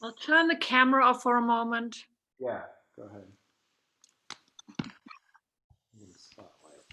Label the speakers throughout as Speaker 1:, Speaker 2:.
Speaker 1: I'll turn the camera off for a moment.
Speaker 2: Yeah, go ahead. Spotlight.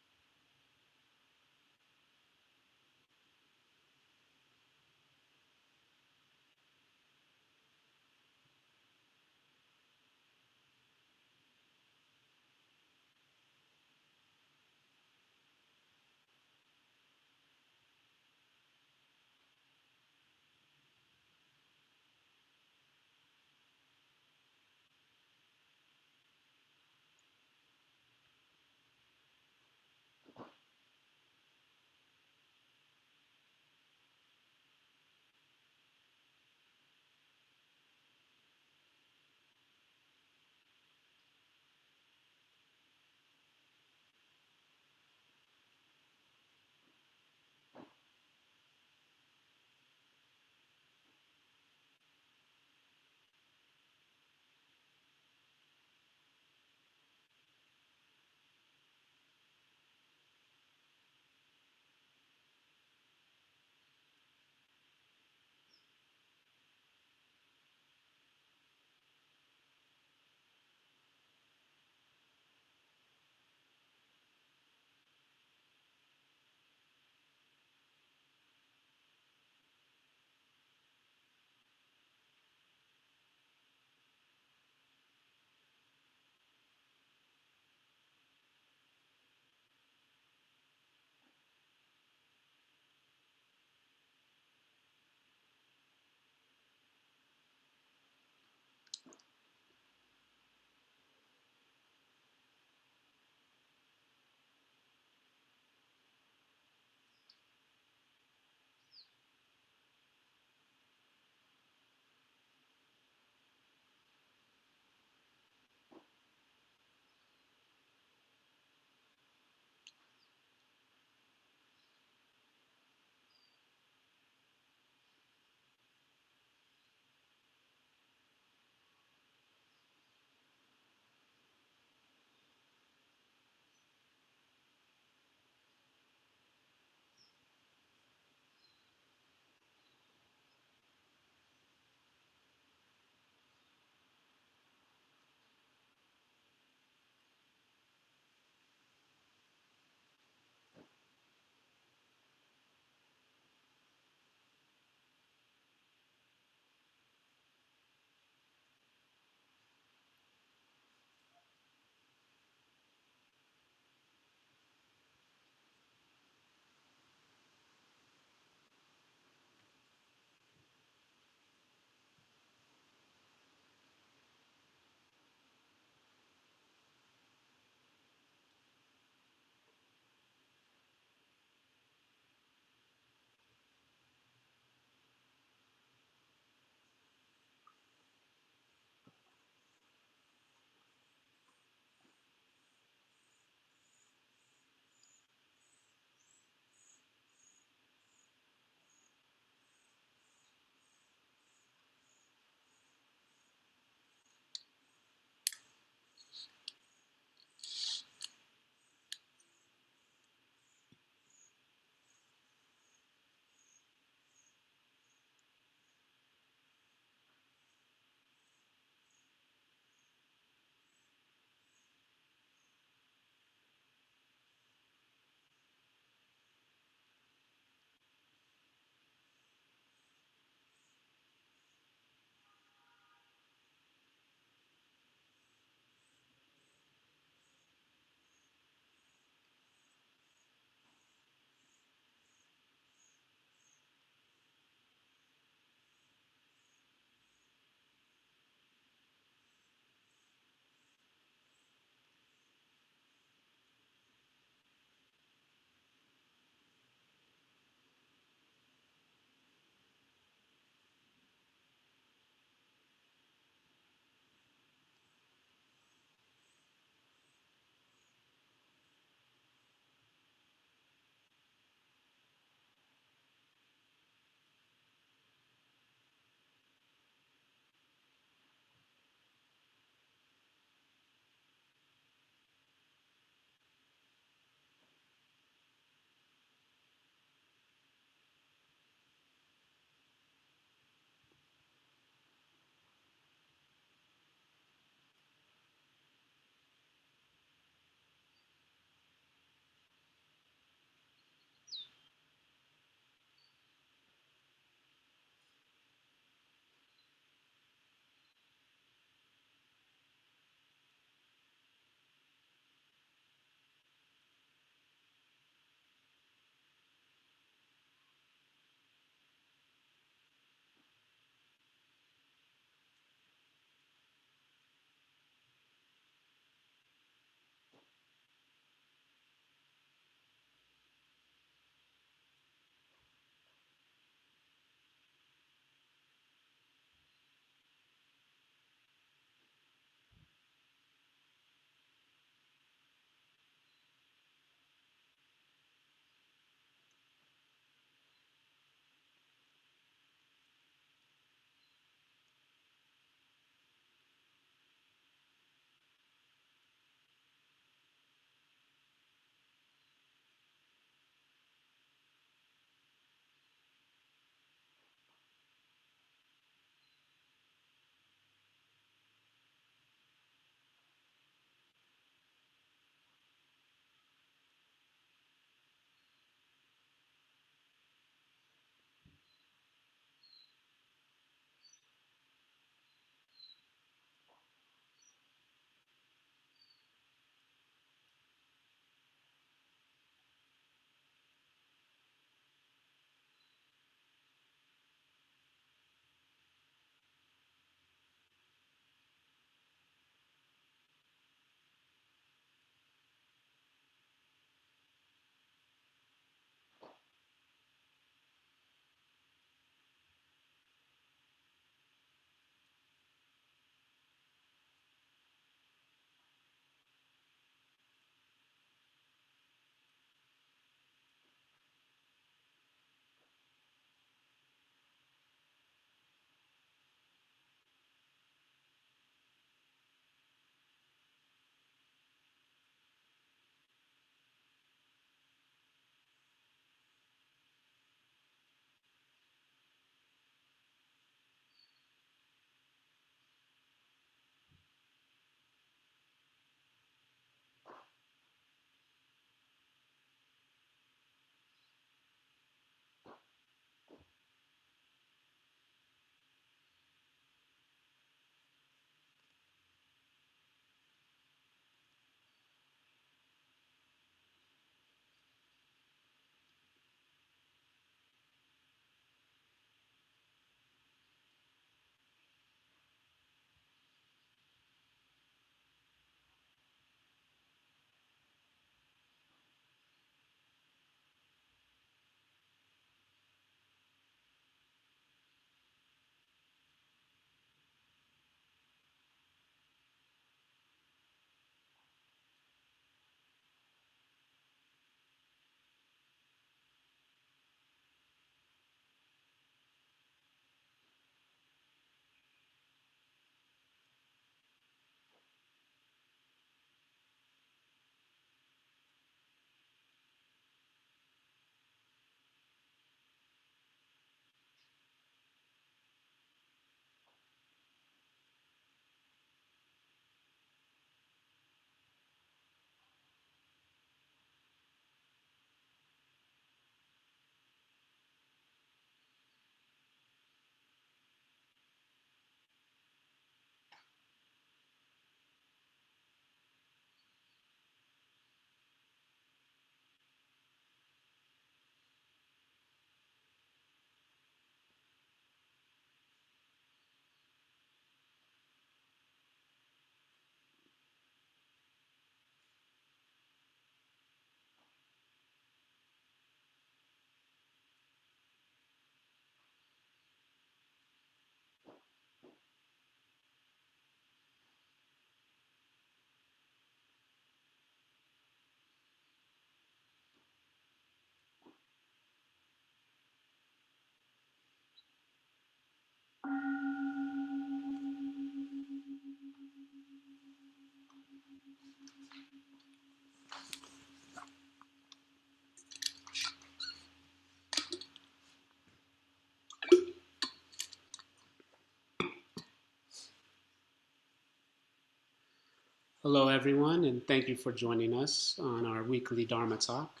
Speaker 3: Hello, everyone, and thank you for joining us on our weekly Dharma talk.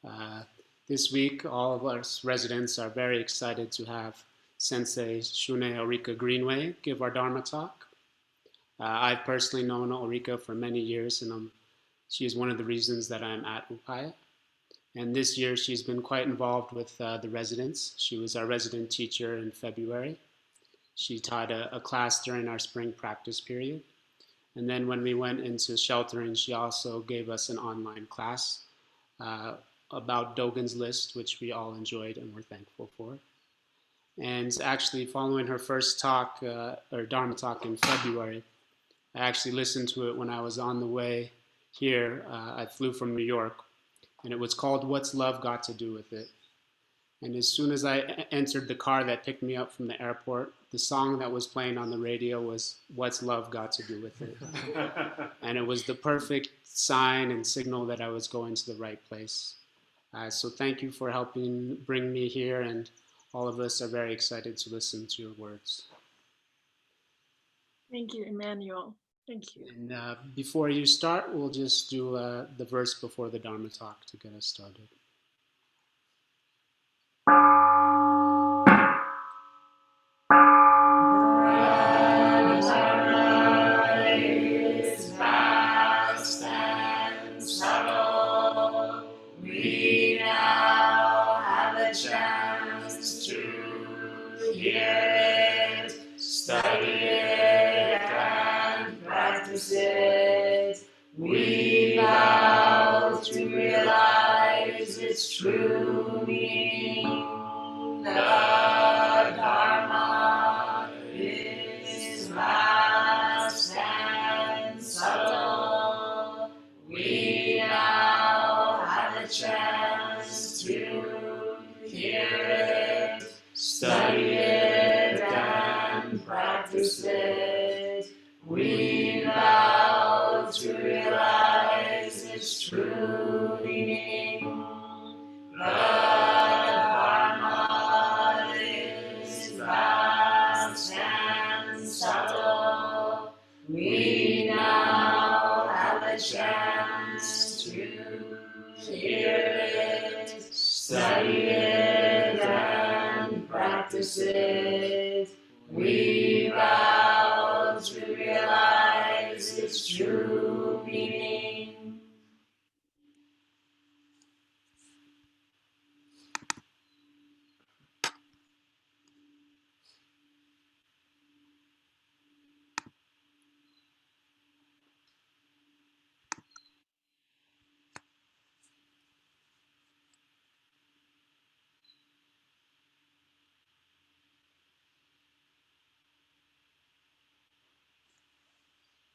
Speaker 3: Uh, this week, all of us residents are very excited to have Sensei Shune Orika Greenway give our Dharma talk. I've personally known Orika for many years, and she is one of the reasons that I'm at Upaya. And this year, she's been quite involved with the residents. She was our resident teacher in February. She taught a class during our spring practice period. And then when we went into sheltering, she also gave us an online class about Dogen's list, which we all enjoyed and were thankful for. And actually, following her first talk, or Dharma talk in February, I actually listened to it when I was on the way here. I flew from New York, and it was called What's Love Got to Do with It? And as soon as I entered the car that picked me up from the airport, the song that was playing on the radio was What's Love Got to Do with It? And it was the perfect sign and signal that I was going to the right place. So thank you for helping bring me here, and all of us are very excited to listen to your words.
Speaker 1: Thank you, Emmanuel. Thank you.
Speaker 3: And before you start, we'll just do the verse before the Dharma talk to get us started.
Speaker 4: We now have a chance to hear it, study it, and practice it. We vow to realize its true meaning. The Dharma is vast and subtle. We now have a chance to hear it, study it, and practice it. We vow to realize its true meaning. The Dharma is vast and subtle. We now have a chance to hear it, study it, and practice it. We vow to realize its true meaning.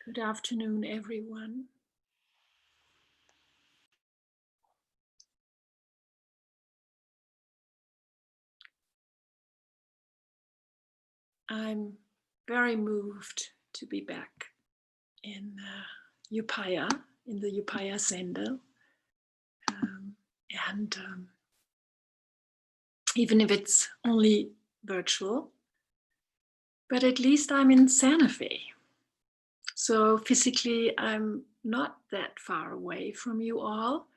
Speaker 1: Good afternoon, everyone. I'm very moved to be back in Upaya, in the Upaya Sendo. And even if it's only virtual, but at least I'm in Santa Fe. So physically, I'm not that far away from you all.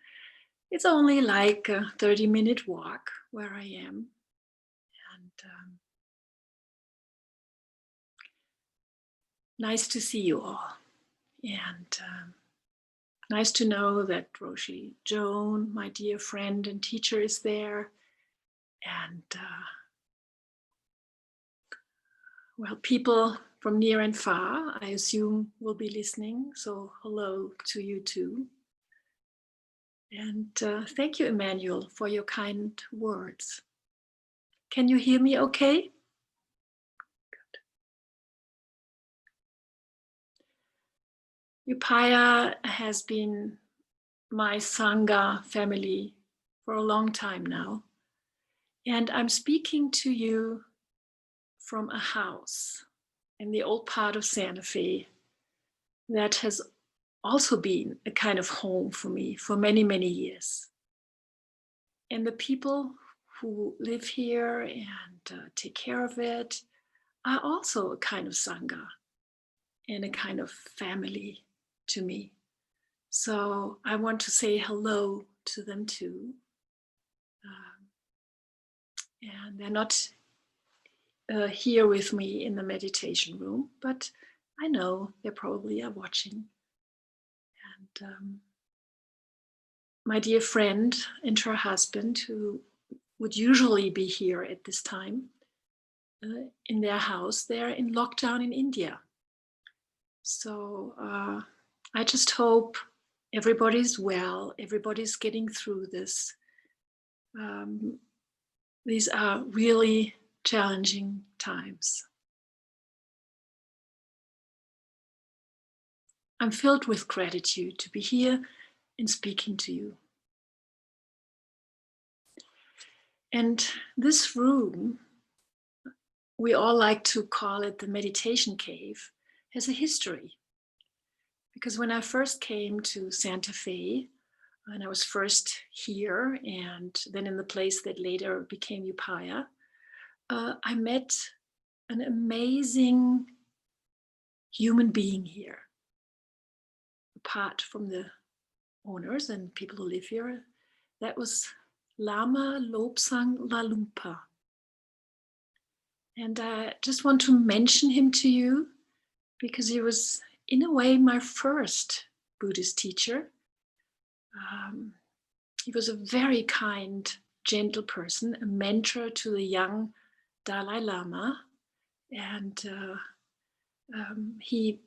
Speaker 1: It's only like a 30-minute walk where I am. And nice to see you all. And nice to know that Roshi Joan, my dear friend and teacher, is there. And well, people from near and far, I assume, will be listening. So hello to you too. And thank you, Emmanuel, for your kind words. Can you hear me okay? Good. Upaya has been my Sangha family for a long time now. And I'm speaking to you from a house in the old part of Santa Fe that has also been a kind of home for me for many, many years. And the people who live here and take care of it are also a kind of Sangha and a kind of family to me. So I want to say hello to them too. And they're not here with me in the meditation room, but I know they probably are watching. And my dear friend and her husband, who would usually be here at this time, in their house, they're in lockdown in India. So I just hope everybody's well, everybody's getting through this. These are really challenging times. I'm filled with gratitude to be here and speaking to you. And this room, we all like to call it the meditation cave, has a history. Because when I first came to Santa Fe, and I was first here and then in the place that later became Upaya, I met an amazing human being here. Apart from the owners and people who live here, that was Lama Lobsang Lalumpa. And I just want to mention him to you because he was, in a way, my first Buddhist teacher. He was a very kind, gentle person, a mentor to the young Dalai Lama. And he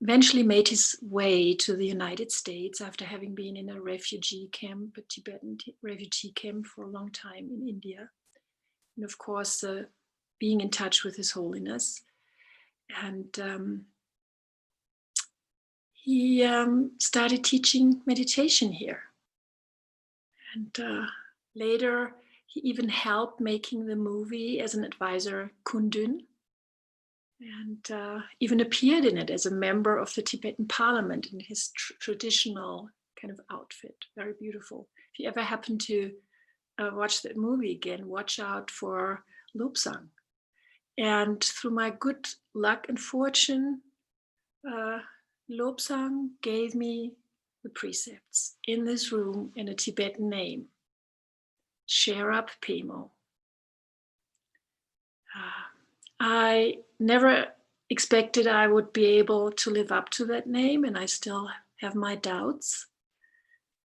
Speaker 1: eventually made his way to the United States after having been in a refugee camp, a Tibetan refugee camp for a long time in India. And of course, being in touch with His Holiness. And he started teaching meditation here. And later, he even helped making the movie as an advisor, Kundun, and even appeared in it as a member of the Tibetan parliament in his traditional kind of outfit. Very beautiful. If you ever happen to watch that movie again, watch out for Lobsang. And through my good luck and fortune, Lobsang gave me the precepts in this room in a Tibetan name, Sherab Pemo. I never expected I would be able to live up to that name, and I still have my doubts.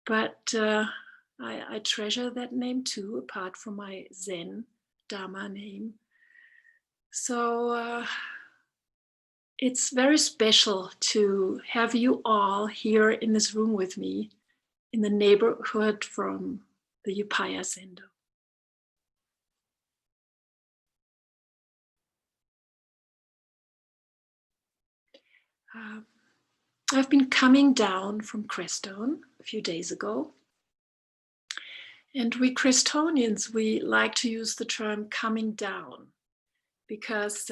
Speaker 1: But I treasure that name too, apart from my Zen Dharma name. So it's very special to have you all here in this room with me in the neighborhood from the Upaya Sendo. I've been coming down from Crestone a few days ago. And we Crestonians, we like to use the term coming down because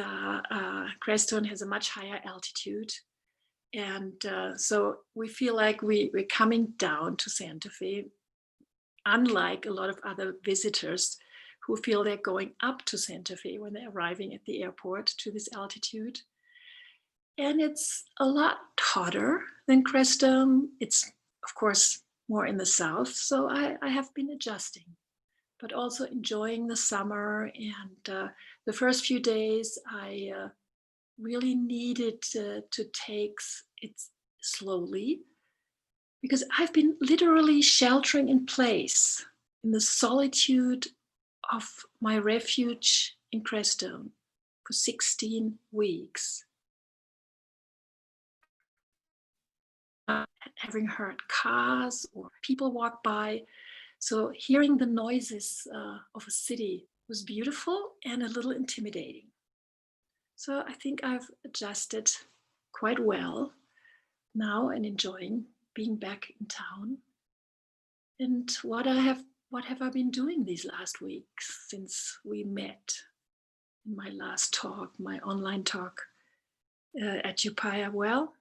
Speaker 1: Crestone has a much higher altitude. And so we feel like we're coming down to Santa Fe, unlike a lot of other visitors who feel they're going up to Santa Fe when they're arriving at the airport to this altitude. And it's a lot hotter than Crestone. It's, of course, more in the south. So I have been adjusting, but also enjoying the summer. And the first few days, I really needed to take it slowly because I've been literally sheltering in place in the solitude of my refuge in Crestone for 16 weeks. Having heard cars or people walk by. So hearing the noises of a city was beautiful and a little intimidating. So I think I've adjusted quite well now and enjoying being back in town. And what have I been doing these last weeks since we met? in my last talk, my online talk at Upaya. Well,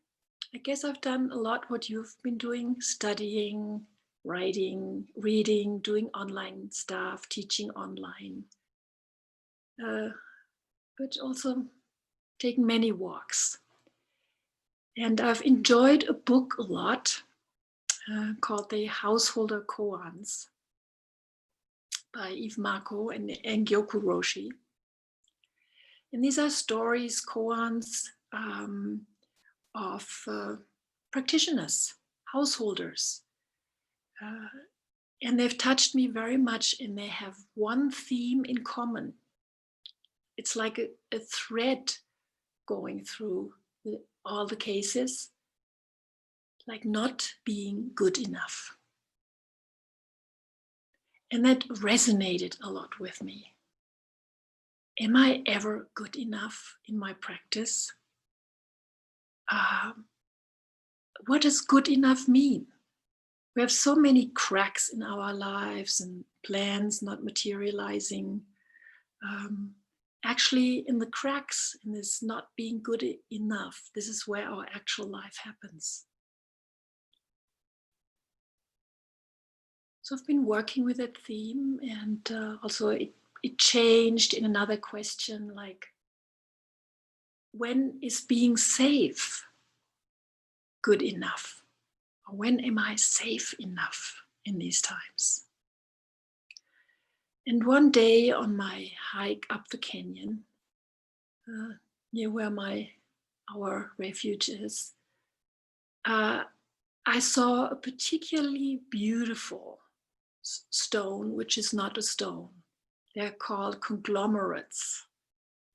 Speaker 1: I guess I've done a lot what you've been doing, studying, writing, reading, doing online stuff, teaching online, but also taken many walks. And I've enjoyed a book a lot called The Householder Koans by Eve Mako and Engyoku Roshi. And these are stories, koans, of practitioners, householders. And they've touched me very much, and they have one theme in common. It's like a thread going through all the cases, like not being good enough. And that resonated a lot with me. Am I ever good enough in my practice? What does good enough mean? We have so many cracks in our lives and plans not materializing. Actually, in the cracks, in this not being good enough, this is where our actual life happens. So I've been working with that theme, and also it changed in another question, like, when is being safe good enough? Or when am I safe enough in these times? And one day on my hike up the canyon, near where our refuge is, I saw a particularly beautiful stone, which is not a stone. They're called conglomerates,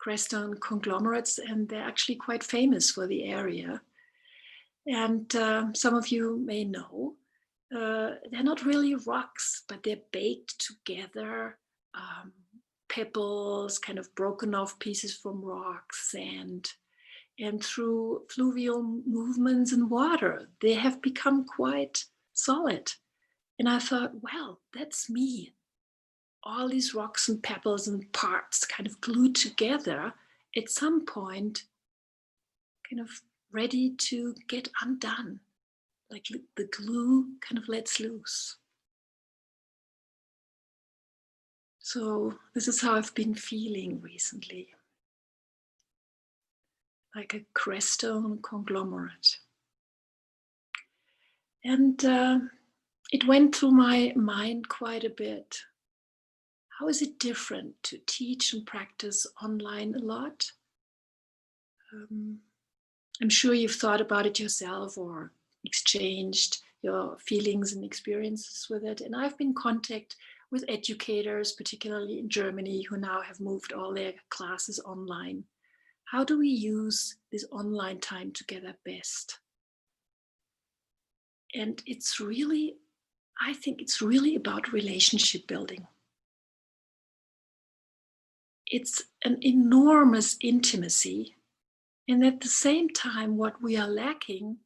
Speaker 1: crestone conglomerates, and they're actually quite famous for the area. And some of you may know, they're not really rocks, but they're baked together, pebbles, kind of broken off pieces from rocks, and through fluvial movements in water, they have become quite solid. And I thought, well, that's me. All these rocks and pebbles and parts kind of glued together at some point, kind of ready to get undone. Like the glue kind of lets loose. So this is how I've been feeling recently. Like a crestone conglomerate. And it went through my mind quite a bit. How is it different to teach and practice online a lot? I'm sure you've thought about it yourself or exchanged your feelings and experiences with it. And I've been in contact with educators, particularly in Germany, who now have moved all their classes online. How do we use this online time together best? And it's really, I think it's really about relationship building. It's an enormous intimacy. And at the same time, what we are lacking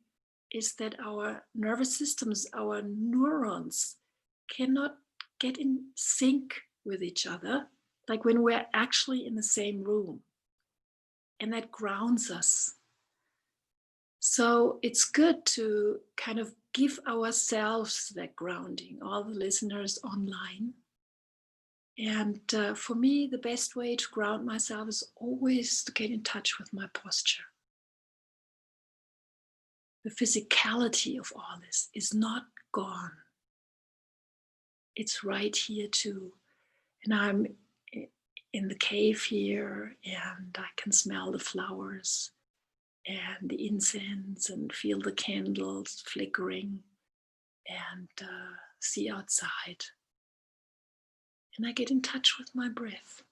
Speaker 1: is that our nervous systems, our neurons, cannot get in sync with each other, like when we're actually in the same room. And that grounds us. So it's good to kind of give ourselves that grounding, all the listeners online. And for me, the best way to ground myself is always to get in touch with my posture. The physicality of all this is not gone. It's right here too. And I'm in the cave here, and I can smell the flowers and the incense and feel the candles flickering and see outside. And I get in touch with my breath.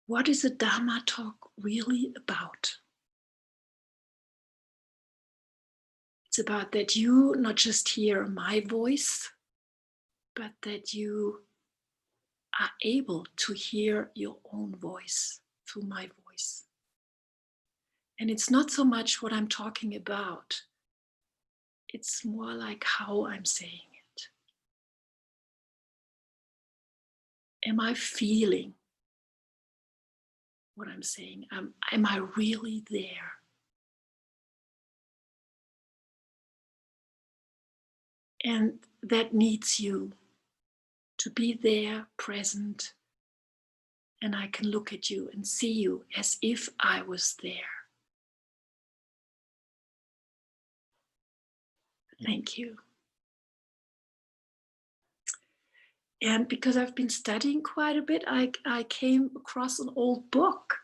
Speaker 1: What is a Dharma talk really about? It's about that you not just hear my voice, but that you are able to hear your own voice through my voice. And it's not so much what I'm talking about. It's more like how I'm saying it. am I feeling what I'm saying? Am I really there? And that needs you to be there, present, and I can look at you and see you as if I was there. Thank you. And because I've been studying quite a bit, I came across an old book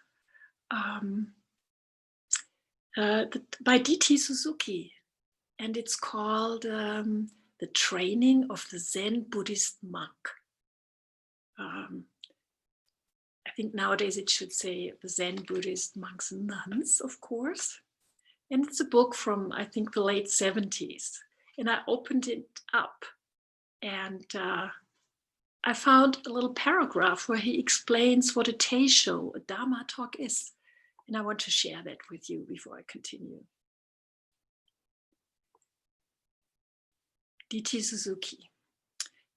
Speaker 1: by D.T. Suzuki, and it's called The Training of the Zen Buddhist Monk. I think nowadays it should say the Zen Buddhist monks and nuns, of course. And it's a book from, I think, the late 70s. And I opened it up and I found a little paragraph where he explains what a teisho, a Dharma talk is. And I want to share that with you before I continue. D.T. Suzuki.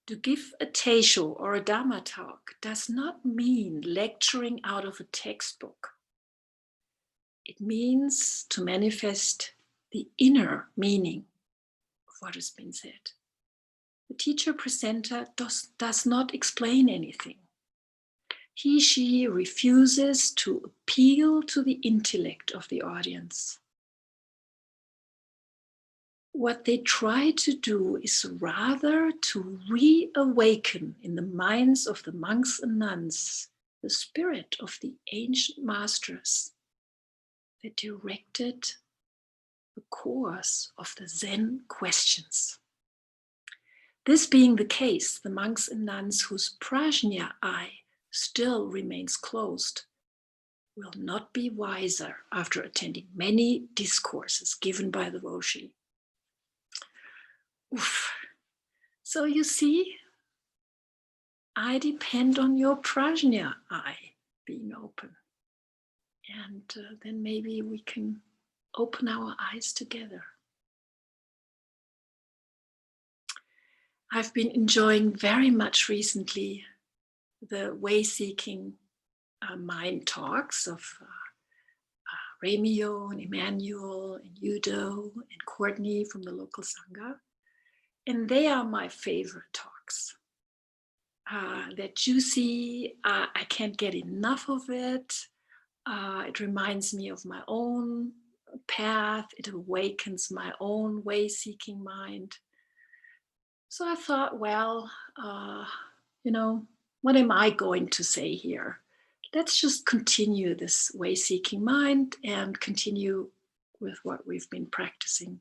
Speaker 1: To give a teisho or a Dharma talk does not mean lecturing out of a textbook. It means to manifest the inner meaning of what has been said. The teacher presenter does not explain anything. He, she refuses to appeal to the intellect of the audience. What they try to do is rather to reawaken in the minds of the monks and nuns the spirit of the ancient masters that directed the course of the Zen questions. This being the case, the monks and nuns whose prajna eye still remains closed will not be wiser after attending many discourses given by the Roshi. Oof. So you see, I depend on your prajna eye being open. And then maybe we can open our eyes together. I've been enjoying very much recently the way-seeking mind talks of Remio and Emmanuel and Udo and Courtney from the local Sangha. And they are my favorite talks. They're juicy. I can't get enough of it. It reminds me of my own path. It awakens my own way-seeking mind. So I thought, well, what am I going to say here? Let's just continue this way-seeking mind and continue with what we've been practicing.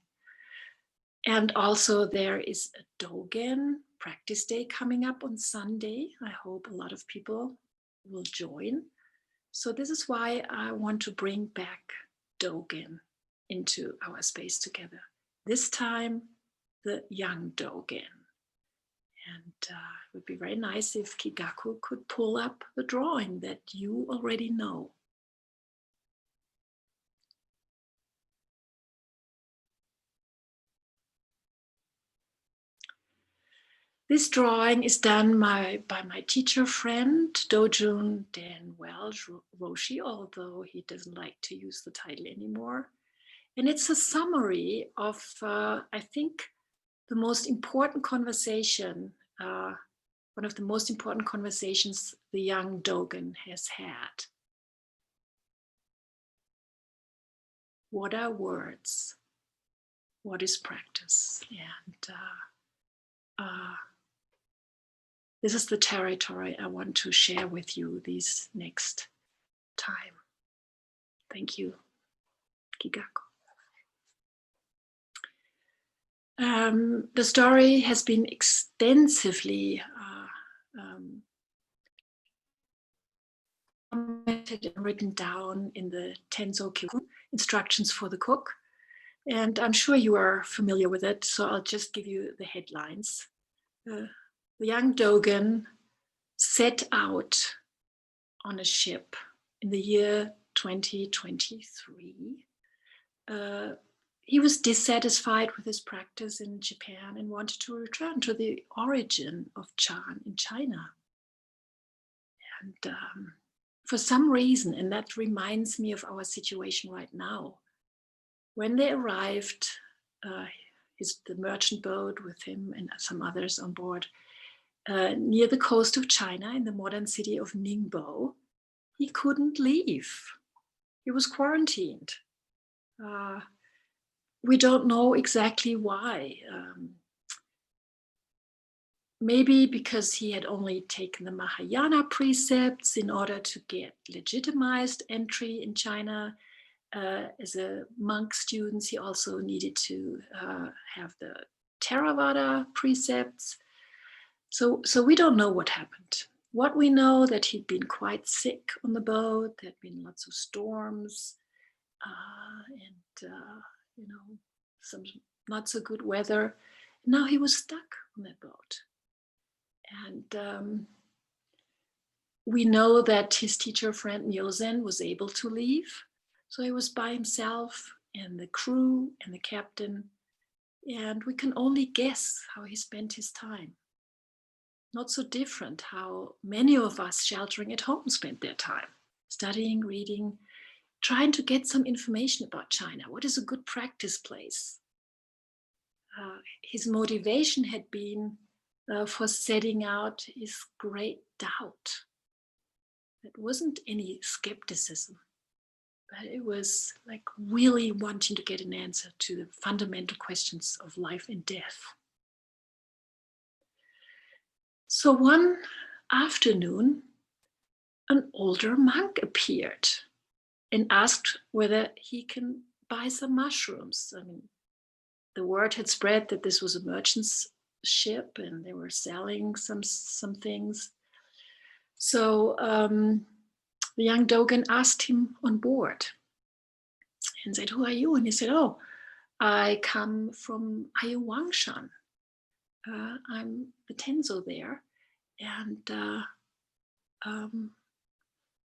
Speaker 1: And also there is a Dogen practice day coming up on Sunday. I hope a lot of people will join. So this is why I want to bring back Dogen into our space together. This time, the young Dogen. And it would be very nice if Kigaku could pull up the drawing that you already know. This drawing is done by my teacher friend, Dogen Dan Welsh Roshi, although he doesn't like to use the title anymore. And it's a summary of, I think, the most important conversation, one of the most important conversations the young Dogen has had. What are words? What is practice? And this is the territory I want to share with you this next time. Thank you, Kigaku. The story has been extensively commented and written down in the Tenzo instructions for the cook. And I'm sure you are familiar with it, so I'll just give you the headlines. The young Dogen set out on a ship in the year 2023. He was dissatisfied with his practice in Japan and wanted to return to the origin of Chan in China. And for some reason, and that reminds me of our situation right now, when they arrived, the merchant boat with him and some others on board, near the coast of China in the modern city of Ningbo, he couldn't leave. He was quarantined. We don't know exactly why. Maybe because he had only taken the Mahayana precepts in order to get legitimized entry in China. As a monk student, he also needed to have the Theravada precepts. So we don't know what happened. What we know that he'd been quite sick on the boat. There'd been lots of storms, and some not so good weather. Now he was stuck on that boat, and we know that his teacher friend Zazen was able to leave, so he was by himself and the crew and the captain, and we can only guess how he spent his time. Not so different how many of us sheltering at home spent their time, studying, reading, trying to get some information about China. What is a good practice place? His motivation had been for setting out his great doubt. It wasn't any skepticism, but it was like really wanting to get an answer to the fundamental questions of life and death. So one afternoon, an older monk appeared and asked whether he can buy some mushrooms. I mean, the word had spread that this was a merchant's ship and they were selling some things. So the young Dogen asked him on board and said, "Who are you?" And he said, "Oh, I come from Ayawangshan. I'm the tenzo there. And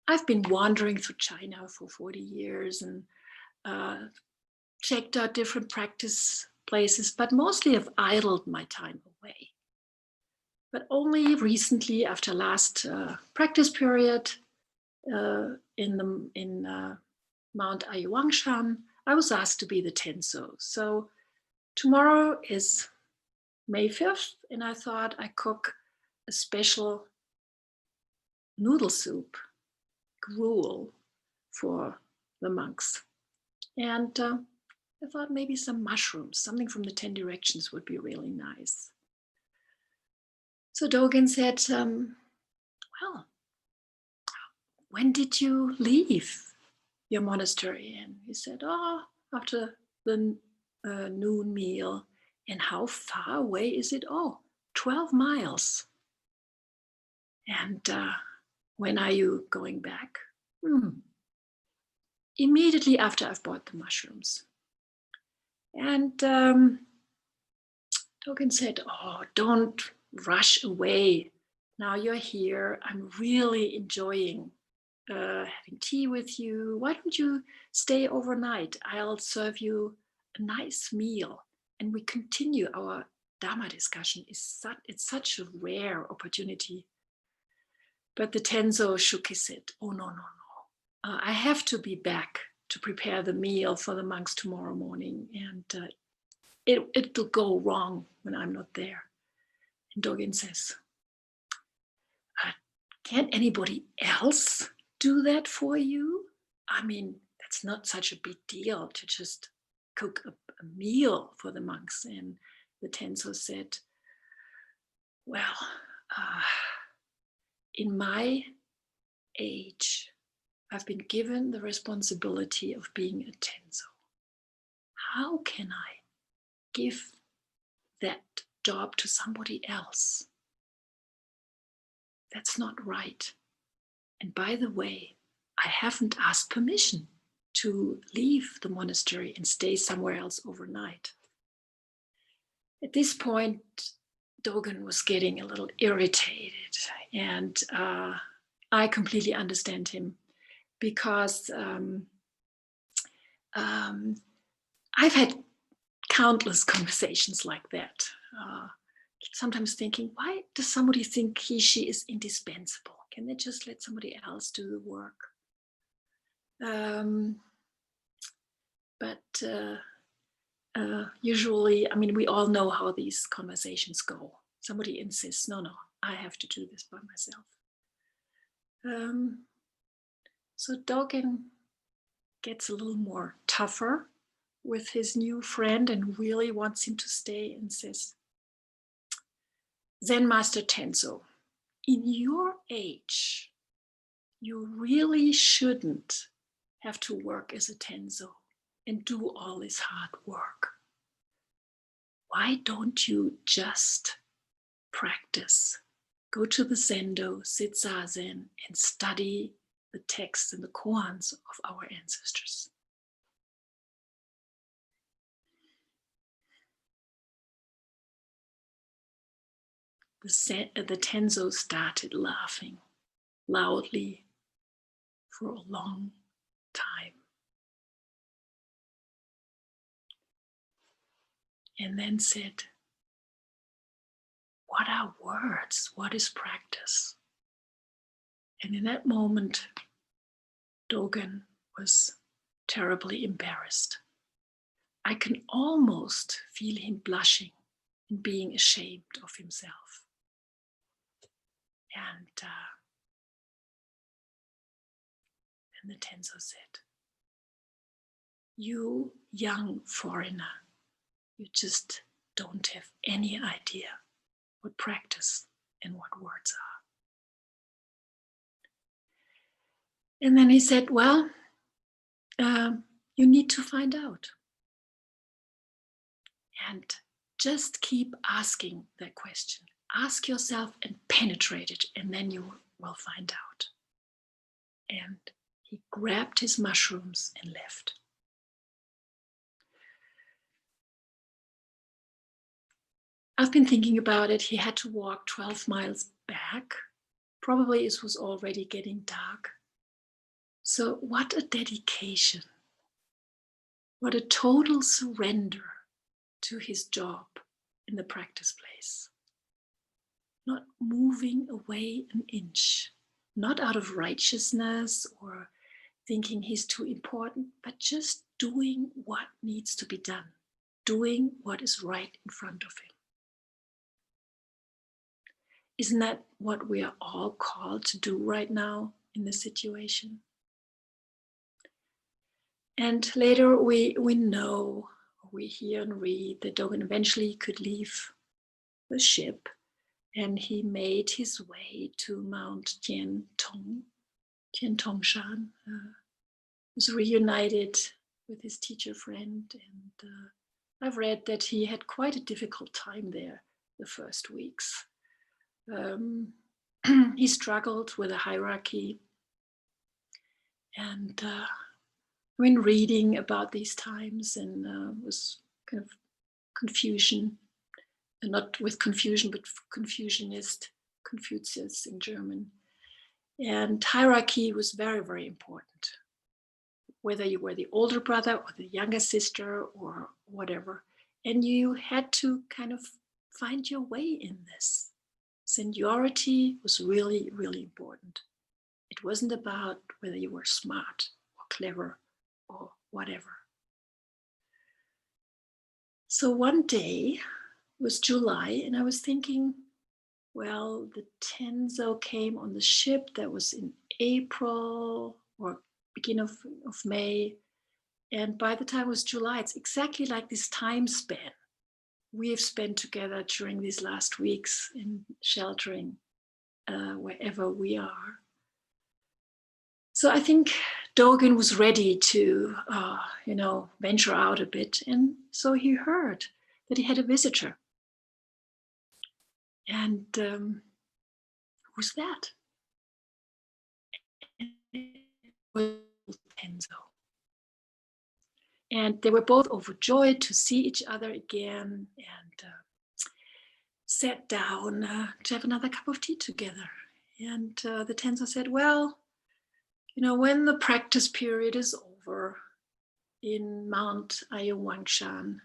Speaker 1: I've been wandering through China for 40 years and checked out different practice places, but mostly have idled my time away. But only recently, after last practice period in Mount Ayawangshan, I was asked to be the tenzo. So tomorrow is May 5th, and I thought I cook a special noodle soup, gruel, for the monks. And I thought maybe some mushrooms, something from the 10 directions would be really nice." So Dogen said, "Well, when did you leave your monastery?" And he said, "Oh, after the noon meal." "And how far away is it?" "Oh, 12 miles. "And when are you going back?" "Immediately after I've bought the mushrooms." And Dogen said, "Oh, don't rush away. Now you're here. I'm really enjoying having tea with you. Why don't you stay overnight? I'll serve you a nice meal and we continue our Dharma discussion. It's such a rare opportunity." But the tenzo shook his head. "Oh, no. I have to be back to prepare the meal for the monks tomorrow morning, and it'll go wrong when I'm not there." And Dogen says, "Can't anybody else do that for you? I mean, that's not such a big deal to just cook a meal for the monks." And the tenzo said, "Well, in my age, I've been given the responsibility of being a tenzo. How can I give that job to somebody else? That's not right. And by the way, I haven't asked permission to leave the monastery and stay somewhere else overnight." At this point, Dogen was getting a little irritated, and I completely understand him, because I've had countless conversations like that. Sometimes thinking, why does somebody think she is indispensable? Can they just let somebody else do the work? Usually, I mean, we all know how these conversations go. Somebody insists, no, I have to do this by myself. So Dogen gets a little more tougher with his new friend and really wants him to stay and says, Zen Master Tenzo, in your age, you really shouldn't have to work as a Tenzo and do all this hard work. Why don't you just practice? Go to the Zendo, sit Zazen, and study the texts and the koans of our ancestors. The Tenzo started laughing loudly for a long time. And then said, what are words? What is practice? And in that moment, Dogen was terribly embarrassed. I can almost feel him blushing and being ashamed of himself. And the Tenzo said, you young foreigner, you just don't have any idea what practice and what words are. And then he said, well, you need to find out. And just keep asking that question. Ask yourself and penetrate it, and then you will find out. And he grabbed his mushrooms and left. I've been thinking about it. He had to walk 12 miles back. Probably it was already getting dark. So what a dedication. What a total surrender to his job in the practice place. Not moving away an inch, not out of righteousness or thinking he's too important, but just doing what needs to be done, doing what is right in front of him. Isn't that what we are all called to do right now in this situation? And later we know, we hear and read that Dogen eventually could leave the ship, and he made his way to Mount Tiantongshan, was reunited with his teacher friend. And I've read that he had quite a difficult time there the first weeks. He struggled with a hierarchy. And when reading about these times, and was kind of confusion, and not with confusion, but Confucianist, Confucius in German. And hierarchy was very, very important. Whether you were the older brother or the younger sister or whatever. And you had to kind of find your way in this. Seniority was really, really important. It wasn't about whether you were smart or clever or whatever. So one day, it was July, and I was thinking, well, the Tenzo came on the ship. That was in April or beginning of May. And by the time it was July, it's exactly like this time span we have spent together during these last weeks in sheltering wherever we are. So I think Dogen was ready to, venture out a bit. And so he heard that he had a visitor. And who's that? Tenzo. And they were both overjoyed to see each other again, and sat down to have another cup of tea together. And the Tenzo said, well, when the practice period is over in Mount Ayawangshan,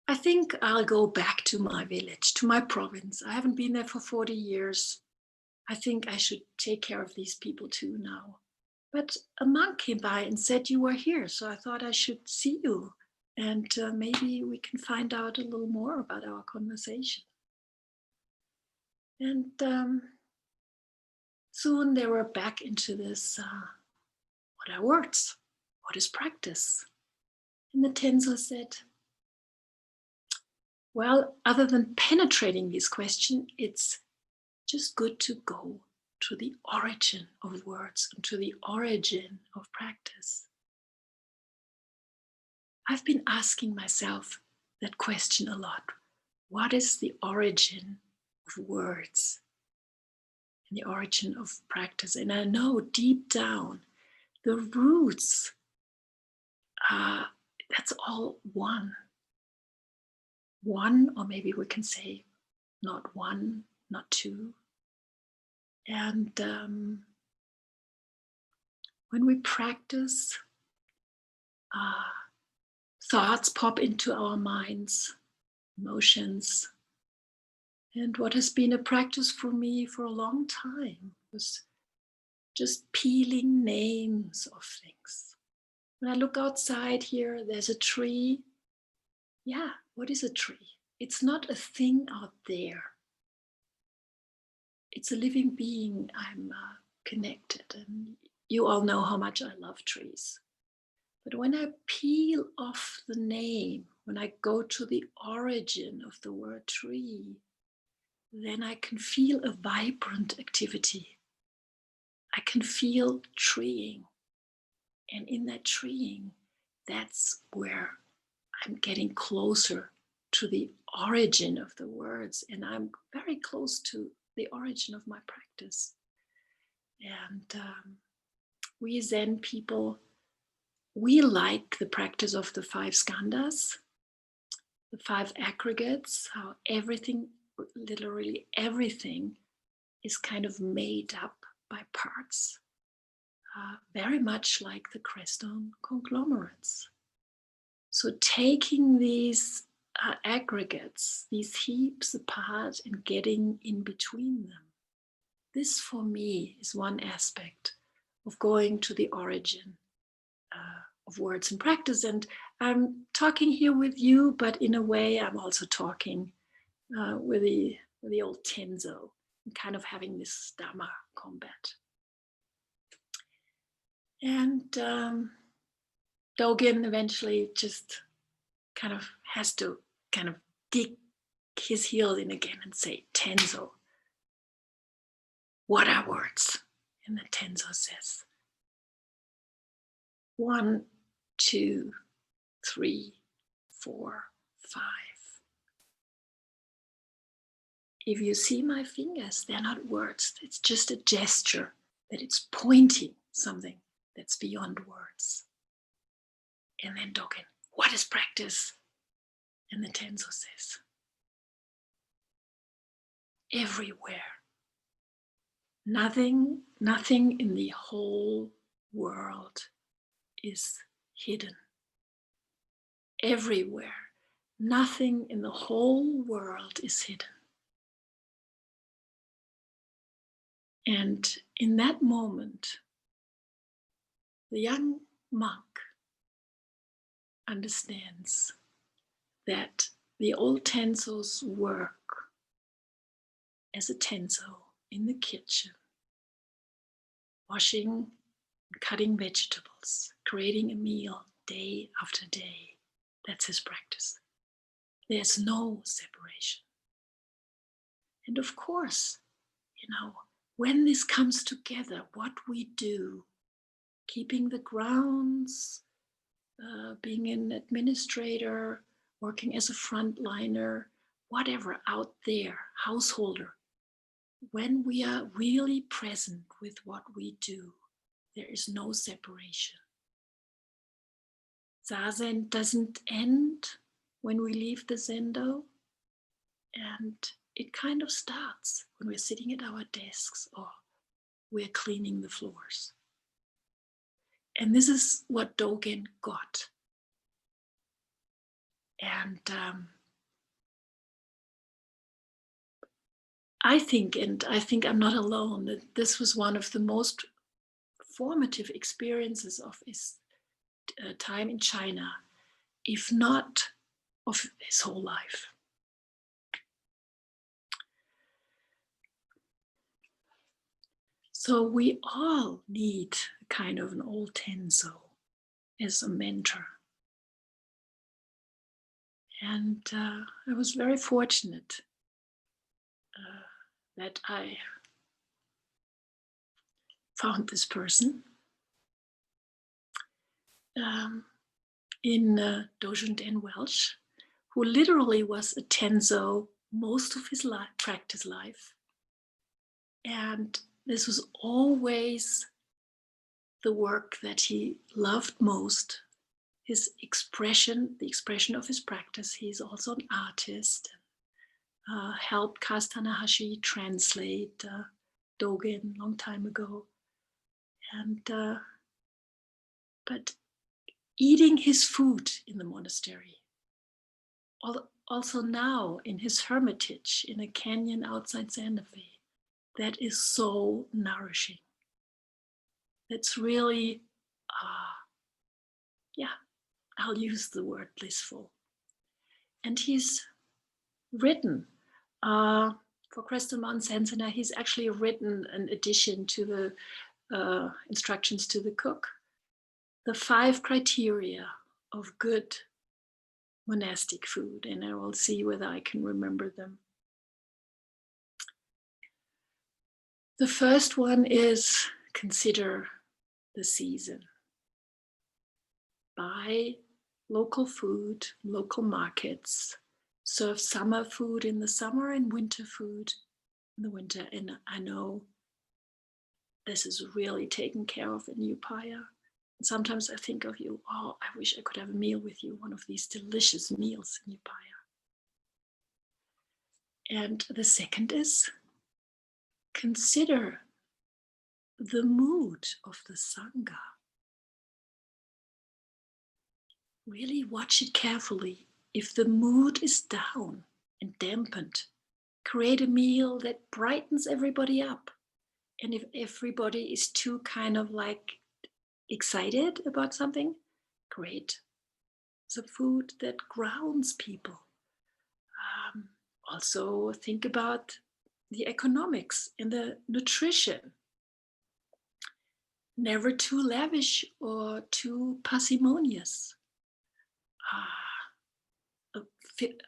Speaker 1: I think I'll go back to my village, to my province. I haven't been there for 40 years. I think I should take care of these people too now. But a monk came by and said you were here, so I thought I should see you. And maybe we can find out a little more about our conversation. And soon they were back into this, what are words? What is practice? And the tenzo said, well, other than penetrating this question, it's just good to go to the origin of words and to the origin of practice. I've been asking myself that question a lot. What is the origin of words and the origin of practice? And I know deep down the roots, that's all one. One, or maybe we can say not one, not two. And when we practice, thoughts pop into our minds, emotions. And what has been a practice for me for a long time was just peeling names of things. When I look outside here, there's a tree. Yeah, what is a tree? It's not a thing out there. It's a living being. I'm connected, and you all know how much I love trees. But when I peel off the name, when I go to the origin of the word tree, then I can feel a vibrant activity. I can feel treeing. And in that treeing, that's where I'm getting closer to the origin of the words. And I'm very close to the origin of my practice. And we Zen people, we like the practice of the 5 skandhas, the 5 aggregates, how everything, literally everything, is kind of made up by parts, very much like the crestone conglomerates. So taking these aggregates, these heaps apart and getting in between them, this for me is one aspect of going to the origin of words and practice. And I'm talking here with you, but in a way I'm also talking with the old tenzo, and kind of having this Dharma combat. And Dogen eventually just kind of has to kind of dig his heels in again and say, tenzo, what are words? And the tenzo says, 1, 2, 3, 4, 5. If you see my fingers, they're not words. It's just a gesture that it's pointing something that's beyond words. And then Dogen, what is practice? And the tenzo says, everywhere. Nothing in the whole world is hidden. Everywhere. Nothing in the whole world is hidden. And in that moment, the young monk understands that the old tenzo's work as a tenzo in the kitchen, washing, cutting vegetables, creating a meal day after day, that's his practice. There's no separation. And of course, when this comes together, what we do, keeping the grounds, being an administrator, working as a frontliner, whatever out there, householder, when we are really present with what we do, there is no separation. Zazen doesn't end when we leave the zendo, and it kind of starts when we're sitting at our desks or we're cleaning the floors. And this is what Dogen got. And I think, and I think I'm not alone, that this was one of the most formative experiences of his time in China, if not of his whole life. So we all need kind of an old tenzo as a mentor. And I was very fortunate that I found this person in Dogen Den Welsh, who literally was a tenzo most of his practice life. And this was always the work that he loved most, his expression, the expression of his practice. He's also an artist, helped Kaz Tanahashi translate Dogen a long time ago. And but eating his food in the monastery, also now in his hermitage in a canyon outside Santa Fe, that is so nourishing. That's really, I'll use the word blissful. And he's written for Crystal Mountain Sansana, he's actually written an addition to the instructions to the cook, the 5 criteria of good monastic food, and I will see whether I can remember them. The first one is consider the season. Buy local food, local markets, serve summer food in the summer and winter food in the winter. And I know this is really taken care of in Upaya. And sometimes I think of you, oh, I wish I could have a meal with you, one of these delicious meals in Upaya. And the second is consider the mood of the Sangha. Really watch it carefully. If the mood is down and dampened, create a meal that brightens everybody up. And if everybody is too kind of like excited about something, create the food that grounds people. Also think about the economics and the nutrition. Never too lavish or too parsimonious.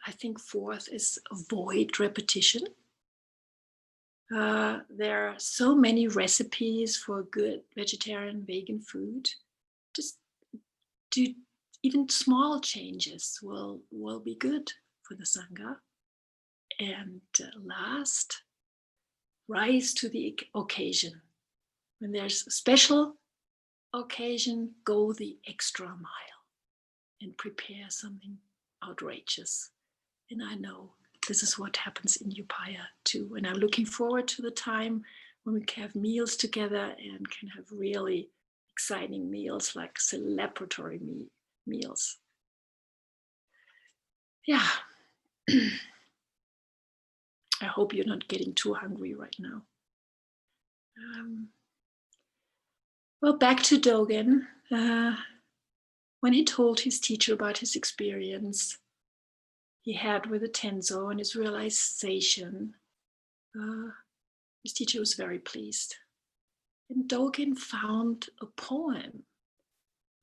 Speaker 1: I think fourth is avoid repetition. There are so many recipes for good vegetarian, vegan food. Just do even small changes will be good for the Sangha. And last, rise to the occasion. When there's a special occasion, go the extra mile and prepare something outrageous. And I know this is what happens in Upaya too. And I'm looking forward to the time when we can have meals together and can have really exciting meals, like celebratory meals. Yeah. I hope you're not getting too hungry right now. Well, back to Dogen. When he told his teacher about his experience he had with the tenzo and his realization, his teacher was very pleased. And Dogen found a poem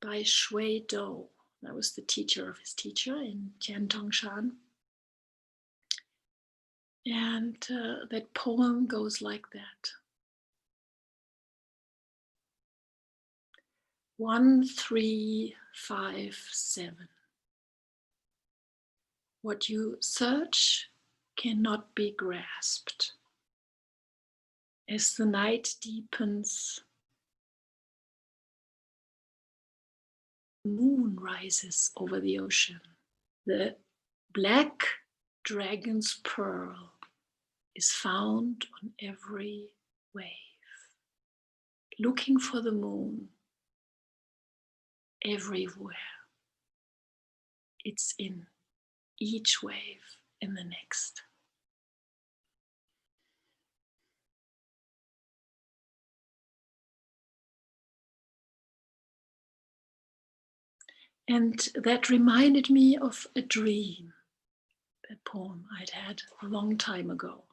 Speaker 1: by Shui Do. That was the teacher of his teacher in Tiantongshan. And that poem goes like that. 1, 3, 5, 7. What you search cannot be grasped. As the night deepens, the moon rises over the ocean. The black dragon's pearl is found on every wave. Looking for the moon everywhere. It's in each wave and the next. And that reminded me of a dream, that poem I'd had a long time ago.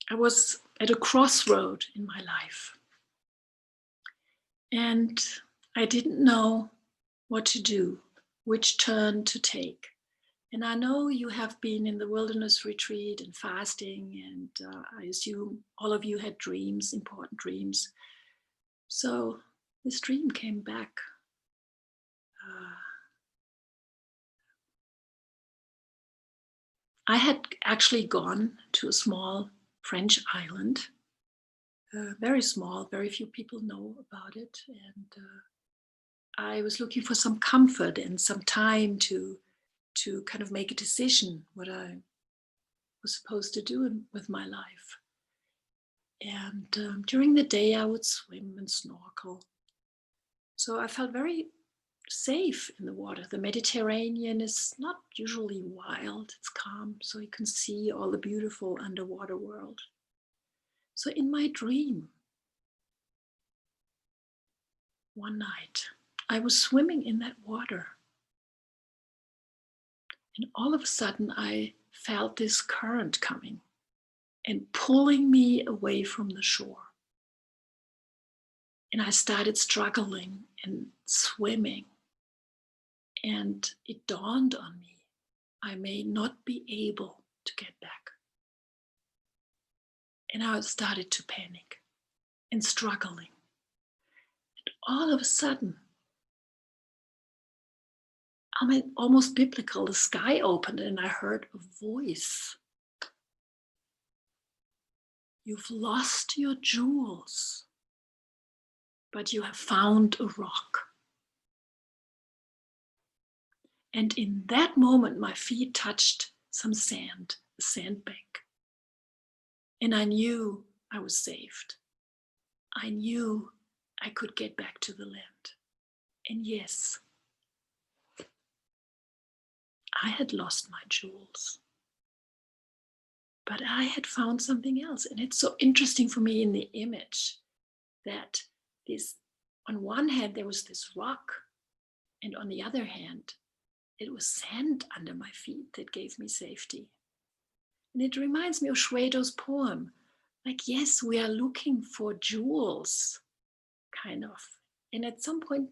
Speaker 1: I was at a crossroad in my life, and I didn't know what to do, which turn to take. And I know you have been in the wilderness retreat and fasting, and I assume all of you had dreams, important dreams. So this dream came back. I had actually gone to a small French island, very small, very few people know about it. And I was looking for some comfort and some time to kind of make a decision what I was supposed to do with my life. And during the day, I would swim and snorkel. So I felt very safe in the water. The Mediterranean is not usually wild, it's calm, so you can see all the beautiful underwater world. So in my dream, one night, I was swimming in that water. And all of a sudden, I felt this current coming and pulling me away from the shore. And I started struggling and swimming. And it dawned on me, I may not be able to get back. And I started to panic and struggling. And all of a sudden, I mean, almost biblical, the sky opened and I heard a voice. You've lost your jewels, but you have found a rock. And in that moment, my feet touched some sand, a sandbank. And I knew I was saved. I knew I could get back to the land. And yes, I had lost my jewels, but I had found something else. And it's so interesting for me in the image that this, on one hand, there was this rock, and on the other hand, it was sand under my feet that gave me safety. And it reminds me of Shwedo's poem. Like, yes, we are looking for jewels, kind of. And at some point,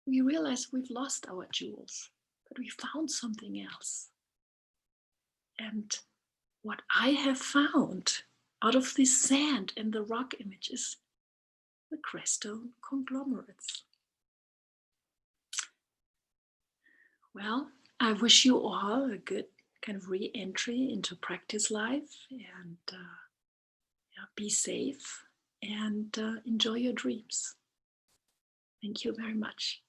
Speaker 1: we realize we've lost our jewels, but we found something else. And what I have found out of this sand and the rock image is the crestone conglomerates. Well, I wish you all a good kind of re-entry into practice life, and be safe and enjoy your dreams. Thank you very much.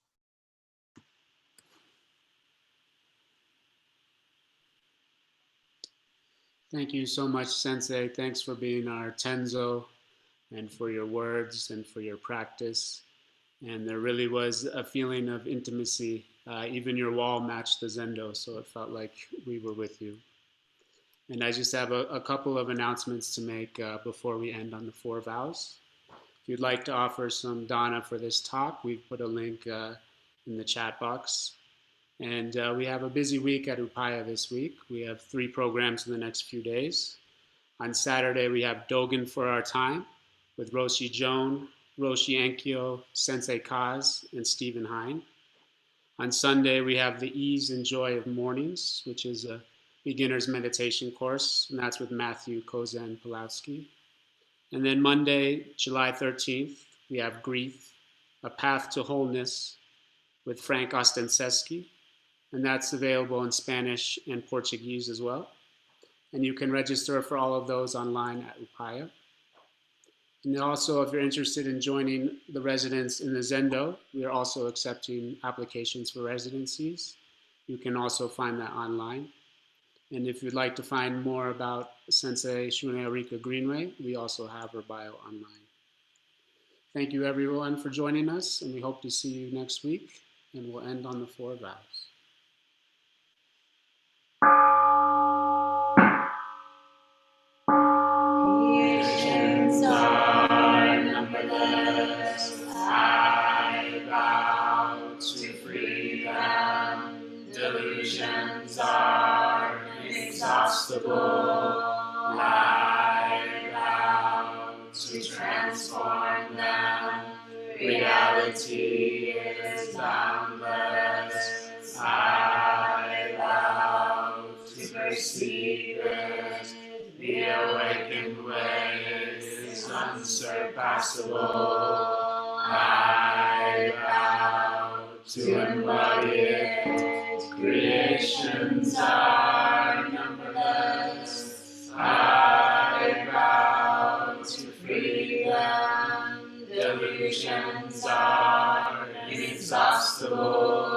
Speaker 3: Thank you so much, Sensei. Thanks for being our tenzo and for your words and for your practice. And there really was a feeling of intimacy. Even your wall matched the zendo, so it felt like we were with you. And I just have a couple of announcements to make before we end on the 4 vows. If you'd like to offer some dana for this talk, we've put a link in the chat box. And we have a busy week at Upaya this week. We have 3 programs in the next few days. On Saturday, we have Dogen for Our Time with Roshi Joan, Roshi Enkyo, Sensei Kaz, and Stephen Hine. On Sunday, we have the Ease and Joy of Mornings, which is a beginner's meditation course, and that's with Matthew Kozen Pulowski. And then Monday, July 13th, we have Grief, A Path to Wholeness with Frank Ostenseski, and that's available in Spanish and Portuguese as well. And you can register for all of those online at Upaya. And also, if you're interested in joining the residents in the Zendo, we are also accepting applications for residencies. You can also find that online. And if you'd like to find more about Sensei Shune Arika Greenway, we also have her bio online. Thank you everyone for joining us, and we hope to see you next week. And we'll end on the 4 vows.
Speaker 4: Creations are numberless.
Speaker 3: reality is boundless. I vow to perceive it. The awakened way is unsurpassable. I vow to embody it. Creations are numberless. I vow to freedom. Delusions are inexhaustible.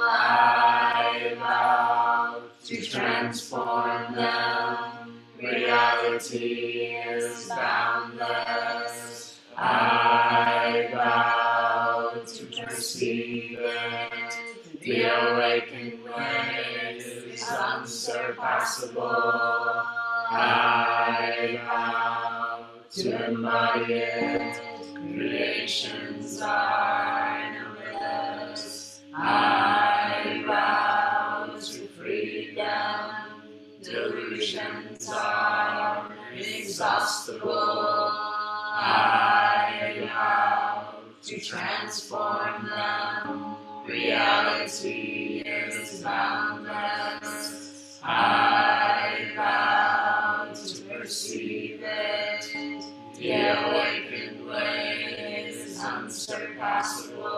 Speaker 3: I vow to transform them. Reality is boundless. I vow to perceive it. The awakened way is unsurpassable. I vow to embody it. Creations are numberless. I vow to freedom. Delusions are inexhaustible. I vow to transform them. Reality is boundless. I vow to perceive it. The awakened way is unsurpassable.